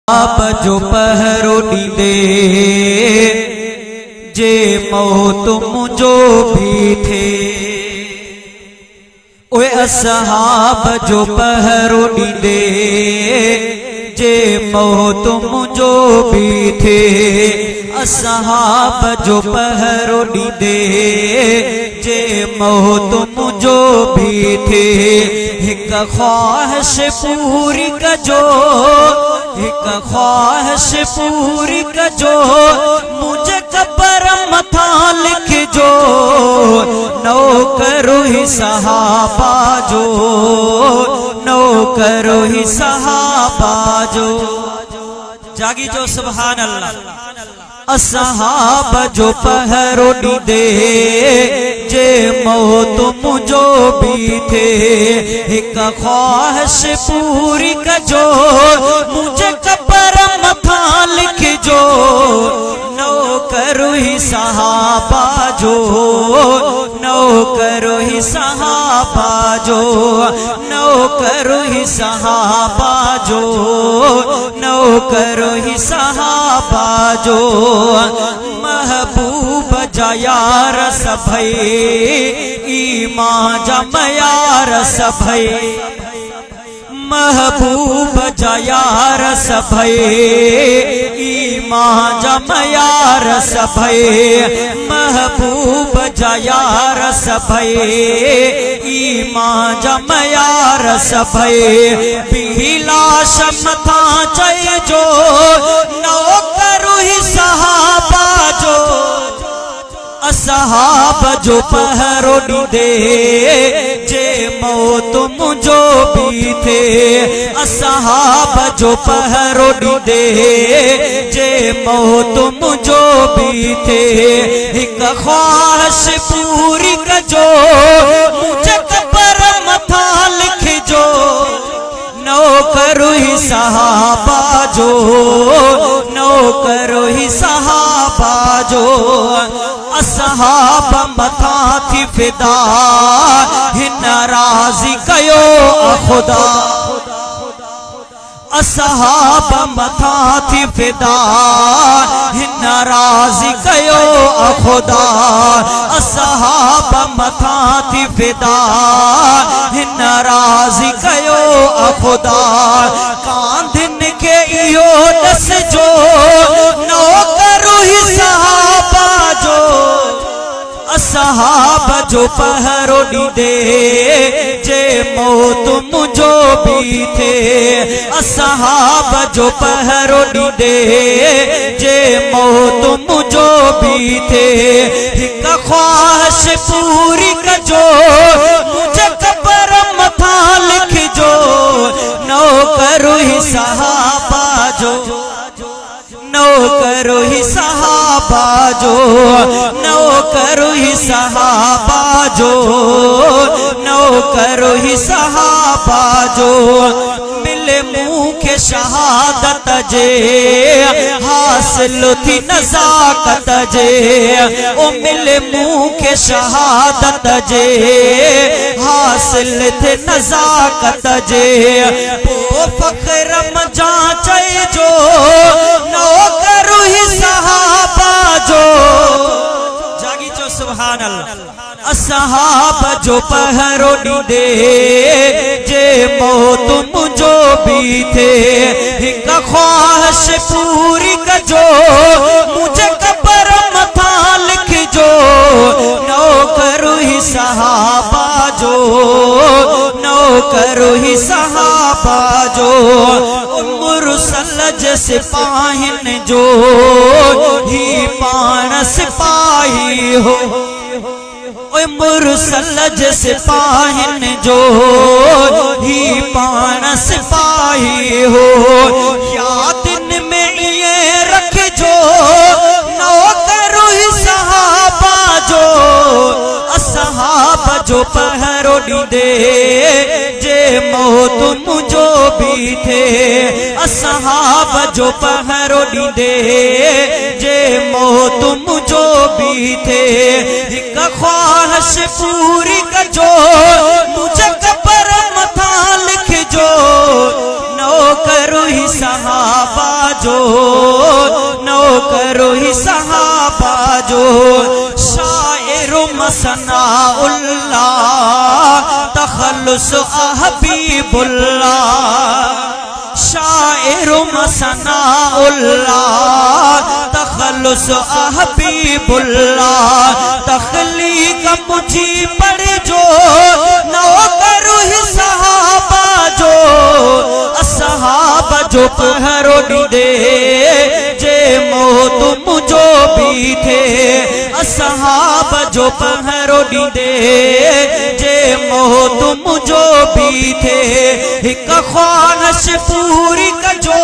आप जो पहरो ॾींदे जे मौत मुझो भी थे। ओए असहाब जो पहरो ॾींदे जे मौत मुझो भी थे। असहाब जो पहरो ॾींदे जे मौत मुझो भी थे। हिक ख्वाहिश पूरी कजो, हिक ख्वाहिश पूरी कजो, मुझे कबर मथा लिखजो। नौकरो ही सहाबा जो, नौकरो ही सहाबा जो। जागी जो सुभान अल्लाह। असहाब जो पहरो ॾींदे जे मौत मुझो भी थे। हिक ख्वाहिश पूरी कजो, मुझे कबर मथा लिखजो। नौकरो ही सहाबा जो, नौकरो ही सहाबा जो, नौकरो ही सहाबा जो, नौकरो ही सहाबा जो। महबूब जा यार सभई, ईमान जा मयार सभई। महबूब जा यार सभई, ईमान जा मयार सभई। महबूब जा यार सभई, ईमान जा मयार सभई। बिलाश मथा चइजो, नौकरो ही सहाबा जो। असहाब जो पहरो ॾींदे जे मौत मुझो भी थे। असहाब जो पहरो ॾींदे जे मौत मुझो भी थे। हिक ख्वाहिश पूरी कजो, मुझे कबर मथा लिखजो। नौकरो ही सहाबा जो, नौकरो ही सहाबा जो। असहाब मथा थी फिदा, हिन राज़ी कयो खुदा। असहाब मथा थी फिदा, हिन राज़ी कयो खुदा। असहाब मथा थी फिदा, हिन राज़ी कयो खुदा। कांधिन के इहो ॾसजो, नौकरो ही सहाबा जो। असहाब जो पहरो ॾींदे जे मौत मुझो भी थे। असहाब जो पहरो ॾींदे जे मौत मुझो भी थे। हिक ख्वाहिश पूरी कजो, मुझे कबर मथा लिखजो। नौकरो ही सहाबा जो, नौकरो ही सहाबा जो, नौकरो ही सहाबा जो, नौकरो ही सहाबा जो। मिले मुँह के शहादत जे, हासिल थी नज़ाकत जे। ओ मिले मुँह के शहादत जे, हासिल थे नज़ाकत जे। पो फ़ख्र मजा चइजो, नौकरो ही सहाबा जो। जागी जो सुभान अल्लाह। असहाब जो पहरो ॾींदे जे मौत मुझो भी थे। हिक ख्वाहिश पूरी कजो, मुझे कबर मथा लिखजो। नौकरो ही सहाबा जो, नौकरो ही सहाबा जो। मुरसल जे सिपाहिन जो ही पान सिपाही हो। ओए मुरसल जे सिपाहिन जो ही पान सिपाही हो। यादिन में ये रखजो, नौकरो ही सहाबा जो। असहाब जो पहरो ॾींदे जे मौत मुझो भी थे। असहाब जो पहरो ॾींदे जे मौत मुझो भी थे। हिक ख्वाहिश पूरी कजो, मुझे कबर मथा लिखजो। नौकरो ही सहाबा जो नो करो ही सहाबा जो शायर मसनाउल्लाह तखल्लुस हबीबुल्लाह शायर मसनाउल्लाह तखल्लुस हबीबुल्लाह तखलीक मुझी पर जो नो करो ही सहाबा जो असहाबा जो पहरो दे जे मो तुम जो भी थे असहाबा जो पहरो दे जे मो तुम जो भी थे एक ख्वाहिश पूरी का जो